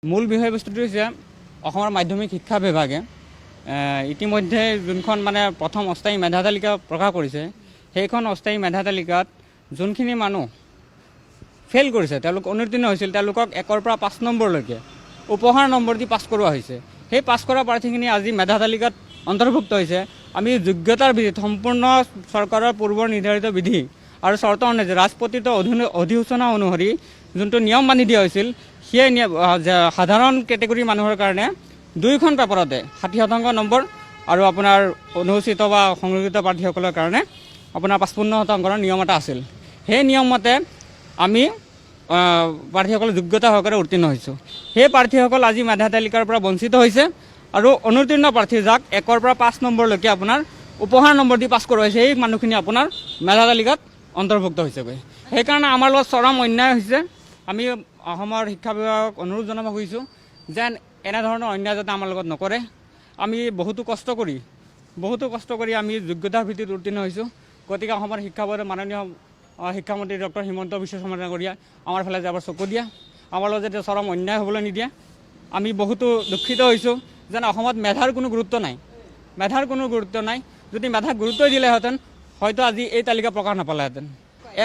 মূল বিষয়বস্তুটো হৈছে অসমৰ মাধ্যমিক শিক্ষা বিভাগে ইতিমধ্যে যোনখন মানে প্ৰথম অস্থায়ী মেধা তালিকা প্ৰকাশ কৰিছে সেইখন অস্থায়ী মেধা তালিকাত যোনখিনি মানুহ ফেইল কৰিছে তেওঁলোক অনুত্তীৰ্ণ হৈছিল তেওঁলোকক 1ৰ পৰা 5 নম্বৰলৈকে উপহাৰ নম্বৰ দি পাছ কৰোৱা হৈছে। সেই পাছ কৰা প্ৰাৰ্থীখিনি আজি মেধা তালিকাত অন্তৰ্ভুক্ত হৈছে। আমি যোগ্যতাৰ ভিত্তিত সম্পূৰ্ণ চৰকাৰৰ পূৰ্বৰ নিৰ্ধাৰিত বিধি আৰু চৰ্ত অনুযায়ী ৰাজপত্ৰিত অধিসূচনা অনুসৰি যোনটো নিয়ম মানি দিয়া হৈছিল সেই সাধাৰণ কেটেগৰীৰ মানুহৰ কাৰণে 2খন পেপাৰতে 60% নম্বৰ আৰু আপোনাৰ অনুসূচিত বা সংৰক্ষিত প্ৰাৰ্থীসকলৰ কাৰণে আপোনাৰ 55% নিয়ম এটা আছিল। সেই নিয়ম মতে আমি প্ৰাৰ্থীসকল যোগ্যতা সহকাৰে উত্তীৰ্ণ হৈছোঁ। সেই প্ৰাৰ্থীসকল আজি মেধা তালিকাৰ পৰা বঞ্চিত হৈছে আৰু অনুত্তীৰ্ণ প্ৰাৰ্থী যাক 1ৰ পৰা 5 নম্বৰলৈকে আপোনাৰ উপহাৰ নম্বৰ দি পাছ কৰোৱা হৈছে সেই মানুহখিনি আপোনাৰ মেধা তালিকাত অন্তৰ্ভুক্ত হৈছেগৈ। সেইকাৰণে আমাৰ লগত চৰম অন্যায় হৈছে। আমি অসমৰ শিক্ষা বিভাগক অনুৰোধ জনাব খুজিছোঁ যেন এনেধৰণৰ অন্যায় যাতে আমাৰ লগত নকৰে। আমি বহুতো কষ্ট কৰি আমি যোগ্যতাৰ ভিত্তিত উত্তীৰ্ণ হৈছোঁ। গতিকে অসমৰ শিক্ষা বোৰ্ডৰ মাননীয় শিক্ষামন্ত্ৰী ডক্টৰ হিমন্ত বিশ্ব শৰ্মা ডাঙৰীয়া আমাৰ ফালে যাবৰ চকু দিয়া, আমাৰ লগত যাতে চৰম অন্যায় হ'বলৈ নিদিয়ে। আমি বহুতো দুখিত হৈছোঁ যেন অসমত মেধাৰ কোনো গুৰুত্ব নাই। যদি মেধাক গুৰুত্ব দিলেহেঁতেন হয়তো আজি এই তালিকা প্ৰকাশ নাপালেহেঁতেন।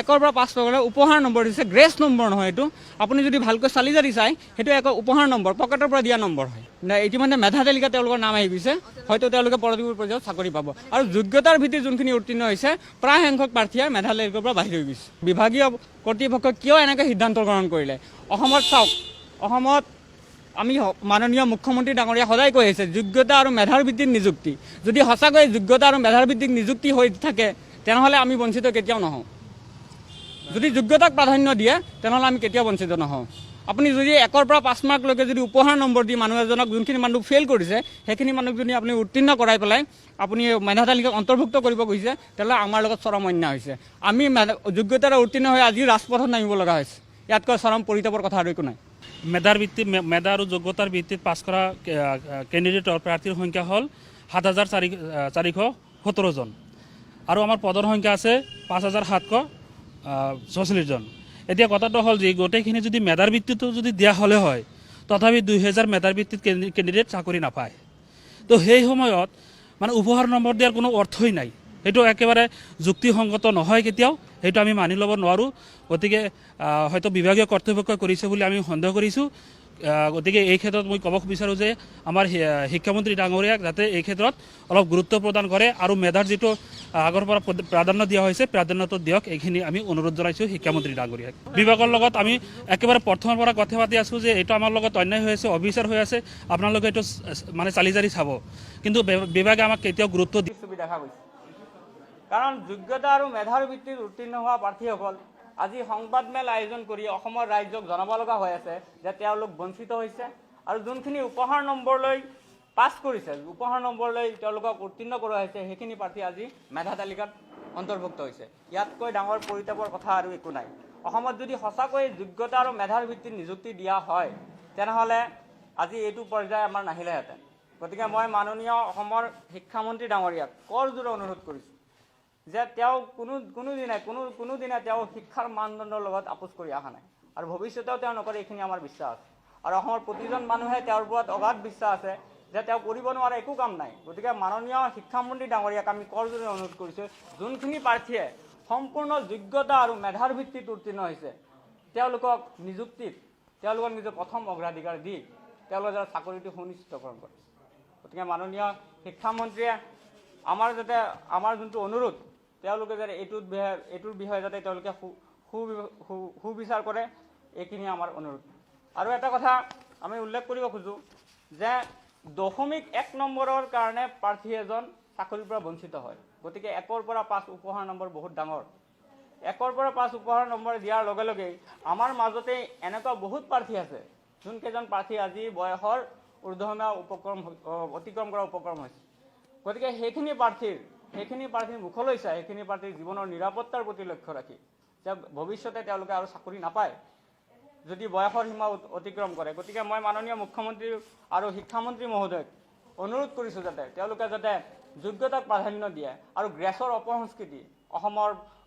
1ৰ পৰা 5 নম্বৰলৈ উপহাৰ নম্বৰ দিছে, গ্ৰেছ নম্বৰ নহয় এইটো। আপুনি যদি ভালকৈ চালি জাৰি চাই সেইটো এক উপহাৰ নম্বৰ, পকেটৰ পৰা দিয়া নম্বৰ হয়। ইতিমধ্যে মেধা তালিকাত তেওঁলোকৰ নাম আহি গৈছে, হয়তো তেওঁলোকে পৰৱৰ্তী পৰ্যায়ত চাকৰি পাব। আৰু যোগ্যতাৰ ভিত্তিত যোনখিনি উত্তীৰ্ণ হৈছে প্ৰায় সংখ্যক প্ৰাৰ্থীয়ে মেধা তালিকাৰ পৰা বাহিৰ হৈ গৈছে। বিভাগীয় কৰ্তৃপক্ষই কিয় এনেকৈ সিদ্ধান্ত গ্ৰহণ কৰিলে? অসমত চাওক, অসমত আমি মাননীয় মুখ্যমন্ত্ৰী ডাঙৰীয়া সদায় কৈ আহিছে যোগ্যতা আৰু মেধাৰ ভিত্তিত নিযুক্তি। যদি সঁচাকৈ যোগ্যতা আৰু মেধাৰ ভিত্তিক নিযুক্তি হৈ থাকে তেনেহ'লে আমি বঞ্চিত কেতিয়াও নহওঁ। যদি যোগ্যতাক প্ৰাধান্য দিয়ে তেনেহ'লে আমি কেতিয়াও বঞ্চিত নহওঁ। আপুনি যদি 1ৰ পৰা 5 মাৰ্কলৈকে যদি উপহাৰ নম্বৰ দি মানুহ এজনক যোনখিনি মানুহ ফেইল কৰিছে সেইখিনি মানুহক যদি আপুনি উত্তীৰ্ণ কৰাই পেলাই আপুনি মেধা তালিকাত অন্তৰ্ভুক্ত কৰিব খুজিছে তেতিয়াহ'লে আমাৰ লগত চৰম অন্যায় হৈছে। আমি যোগ্যতাৰে উত্তীৰ্ণ হৈ আজি ৰাজপথত নামিব লগা হৈছে। ইয়াতকৈ চৰম পৰিতাপৰ কথা আৰু একো নাই। মেধা আৰু যোগ্যতাৰ ভিত্তিত পাছ কৰা কেণ্ডিডেটৰ প্ৰাৰ্থীৰ সংখ্যা হ'ল 7,417 জন আৰু আমাৰ পদৰ সংখ্যা আছে 5,746 জন। এতিয়া কথাটো হ'ল যে গোটেইখিনি যদি মেধাৰ ভিত্তিতো যদি দিয়া হ'লে হয় তথাপি 2,000 মেধাৰ ভিত্তিত কেণ্ডিডেট চাকৰি নাপায়। তো সেই সময়ত মানে উপহাৰ নম্বৰ দিয়াৰ কোনো অৰ্থই নাই। সেইটো একেবাৰে যুক্তিসংগত নহয়, কেতিয়াও সেইটো আমি মানি ল'ব নোৱাৰোঁ। গতিকে হয়তো বিভাগীয় কৰ্তৃপক্ষই কৰিছে বুলি আমি সন্দেহ কৰিছোঁ। গতিকে এই ক্ষেত্ৰত মই ক'ব বিচাৰোঁ যে আমাৰ শিক্ষামন্ত্ৰী ডাঙৰীয়াক যাতে এই ক্ষেত্ৰত অলপ গুৰুত্ব প্ৰদান কৰে আৰু মেধাৰ যিটো আগৰ পৰা প্ৰাধান্য দিয়া হৈছে প্ৰাধান্যটো দিয়ক, এইখিনি আমি অনুৰোধ জনাইছোঁ শিক্ষামন্ত্ৰী ডাঙৰীয়াক। বিভাগৰ লগত আমি একেবাৰে প্ৰথমৰ পৰা কথা পাতি আছোঁ যে এইটো আমাৰ লগত অন্যায় হৈ আছে, অবিচাৰ হৈ আছে, আপোনালোকে এইটো মানে চালি জাৰি চাব। কিন্তু বিভাগে আমাক কেতিয়াও গুৰুত্ব দেখা গৈছে। কাৰণ যোগ্যতা আৰু মেধাৰ ভিত্তিত উত্তীৰ্ণ হোৱা প্ৰাৰ্থীসকল আজি সংবাদমেল আয়োজন কৰি অসমৰ ৰাইজক জনাব লগা হৈ আছে যে তেওঁলোক বঞ্চিত হৈছে। আৰু যোনখিনি উপহাৰ নম্বৰলৈ পাছ কৰিছে, উপহাৰ নম্বৰলৈ তেওঁলোকক উত্তীৰ্ণ কৰোৱা হৈছে সেইখিনি প্ৰাৰ্থী আজি মেধা তালিকাত অন্তৰ্ভুক্ত হৈছে। ইয়াতকৈ ডাঙৰ পৰিতাপৰ কথা আৰু একো নাই। অসমত যদি সঁচাকৈ যোগ্যতা আৰু মেধাৰ ভিত্তিত নিযুক্তি দিয়া হয় তেনেহ'লে আজি এইটো পৰ্যায় আমাৰ নাহিলেহেঁতেন। গতিকে মই মাননীয় অসমৰ শিক্ষামন্ত্ৰী ডাঙৰীয়াক কৰজোৰে অনুৰোধ কৰিছোঁ যে তেওঁ কোনোদিনে তেওঁ শিক্ষাৰ মানদণ্ডৰ লগত আপোচ কৰি অহা নাই আৰু ভৱিষ্যতেও তেওঁ নকৰে, এইখিনি আমাৰ বিশ্বাস আছে। আৰু অসমৰ প্ৰতিজন মানুহে তেওঁৰ ওপৰত অগাধ বিশ্বাস আছে যে তেওঁ কৰিব নোৱাৰা একো কাম নাই। গতিকে মাননীয় শিক্ষামন্ত্ৰী ডাঙৰীয়াক আমি কৰজোৰে অনুৰোধ কৰিছোঁ যোনখিনি প্ৰাৰ্থীয়ে সম্পূৰ্ণ যোগ্যতা আৰু মেধাৰ ভিত্তিত উত্তীৰ্ণ হৈছে তেওঁলোকক নিজৰ প্ৰথম অগ্ৰাধিকাৰ দি তেওঁলোকে যাতে চাকৰিটো সুনিশ্চিতকৰণ কৰে। গতিকে মাননীয় শিক্ষামন্ত্ৰীয়ে আমাৰ যোনটো অনুৰোধ তেওঁলোকে যাতে এইটোৰ বিষয়ে যাতে তেওঁলোকে সুবিচাৰ কৰে, এইখিনি আমাৰ অনুৰোধ। আৰু এটা কথা আমি উল্লেখ কৰিব খোজোঁ যে 0.1 নম্বৰৰ কাৰণে প্ৰাৰ্থী এজন চাকৰিৰ পৰা বঞ্চিত হয়। গতিকে 1ৰ পৰা 5 উপহাৰ নম্বৰ বহুত ডাঙৰ। 1ৰ পৰা 5 উপহাৰ নম্বৰ দিয়াৰ লগে লগেই আমাৰ মাজতে এনেকুৱা বহুত প্ৰাৰ্থী আছে যোনকেইজন প্ৰাৰ্থী আজি বয়সৰ ঊৰ্ধসীমা অতিক্ৰম কৰা উপক্ৰম হৈছে। গতিকে সেইখিনি প্ৰাৰ্থীৰ মুখলৈ চাই সেইখিনি প্ৰাৰ্থীৰ জীৱনৰ নিৰাপত্তাৰ প্ৰতি লক্ষ্য ৰাখি যে ভৱিষ্যতে তেওঁলোকে আৰু চাকৰি নাপায় যদি বয়সৰ সীমা অতিক্ৰম কৰে। গতিকে মই মাননীয় মুখ্যমন্ত্ৰী আৰু শিক্ষামন্ত্ৰী মহোদয়ক অনুৰোধ কৰিছোঁ যাতে তেওঁলোকে যোগ্যতাক প্ৰাধান্য দিয়ে আৰু গ্ৰেছৰ অপসংস্কৃতি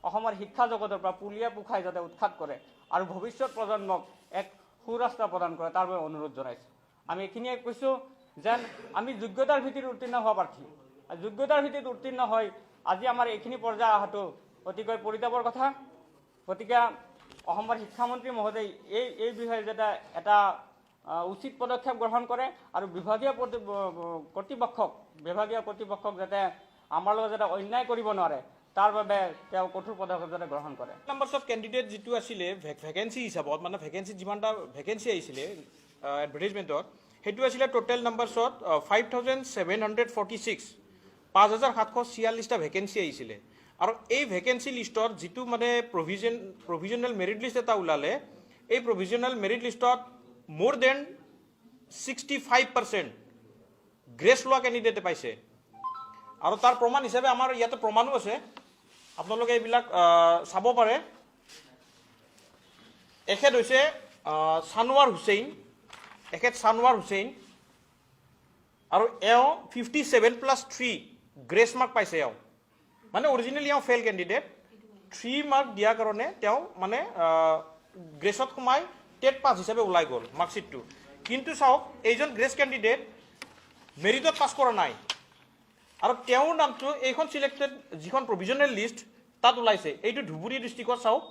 অসমৰ শিক্ষা জগতৰ পৰা পুলিয়ে পোখাই যাতে উৎখাত কৰে আৰু ভৱিষ্যত প্ৰজন্মক এক সুৰাস্তা প্ৰদান কৰে তাৰ বাবে অনুৰোধ জনাইছোঁ। আমি এইখিনিয়ে কৈছোঁ যেন আমি যোগ্যতাৰ ভিত্তিত উত্তীৰ্ণ হোৱা প্ৰাৰ্থী, যোগ্যতাৰ ভিত্তিত উত্তীৰ্ণ হয় আজি আমাৰ এইখিনি পৰ্যায় অহাটো অতিকৈ পৰিতাপৰ কথা। গতিকে অসমৰ শিক্ষামন্ত্ৰী মহোদয় এই বিষয়ে যাতে এটা উচিত পদক্ষেপ গ্ৰহণ কৰে আৰু বিভাগীয় কৰ্তৃপক্ষক যাতে আমাৰ লগত যাতে অন্যায় কৰিব নোৱাৰে তাৰ বাবে তেওঁ কঠোৰ পদক্ষেপ যাতে গ্ৰহণ কৰে। নাম্বাৰছ অফ কেণ্ডিডেট যিটো আছিলে ভেকেঞ্চি হিচাপত মানে ভেকেঞ্চি যিমানটা ভেকেঞ্চি আহিছিলে এডভাৰটাইজমেণ্টত সেইটো আছিলে টোটেল নাম্বাৰছত 5746 5746টা ভেকেঞ্চি আহিছিলে। আৰু এই ভেকেঞ্চি লিষ্টত যিটো মানে প্ৰভিজনেল মেৰিট লিষ্ট এটা ওলালে, এই প্ৰভিজনেল মেৰিট লিষ্টত মোৰ দেন 65% গ্ৰেছ লোৱা কেণ্ডিডেটে পাইছে। আৰু তাৰ প্ৰমাণ হিচাপে আমাৰ ইয়াতে প্ৰমাণো আছে, আপোনালোকে এইবিলাক চাব পাৰে। এখেত হৈছে ছানৱাৰ হুছেইন আৰু এওঁ 57+3 গ্ৰেছ মাৰ্ক পাইছে। এওঁ মানে অৰিজিনেলি এওঁ ফেইল কেণ্ডিডেট, 3 মাৰ্ক দিয়াৰ কাৰণে তেওঁ মানে গ্ৰেছত সোমাই টেট পাছ হিচাপে ওলাই গ'ল মাৰ্কশ্বিটটো। কিন্তু চাওক এইজন গ্ৰেছ কেণ্ডিডেট মেৰিটত পাছ কৰা নাই আৰু তেওঁৰ নামটো এইখন চিলেক্টেড যিখন প্ৰভিজনেল লিষ্ট তাত ওলাইছে। এইটো ধুবুৰী ডিষ্ট্ৰিক্টত চাওক,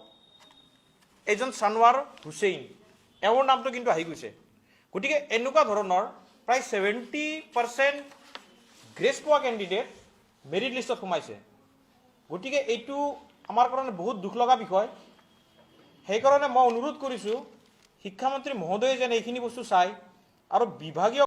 এইজন ছানৱাৰ হুছেইন এওঁৰ নামটো কিন্তু আহি গৈছে। গতিকে এনেকুৱা ধৰণৰ প্ৰায় 70% গ্ৰেছ পোৱা কেণ্ডিডেট মেৰিট লিষ্টত সোমাইছে। গতিকে এইটো আমাৰ কাৰণে বহুত দুখ লগা বিষয়। সেইকাৰণে মই অনুৰোধ কৰিছোঁ শিক্ষামন্ত্ৰী মহোদয়ে যেন এইখিনি বস্তু চাই আৰু বিভাগীয়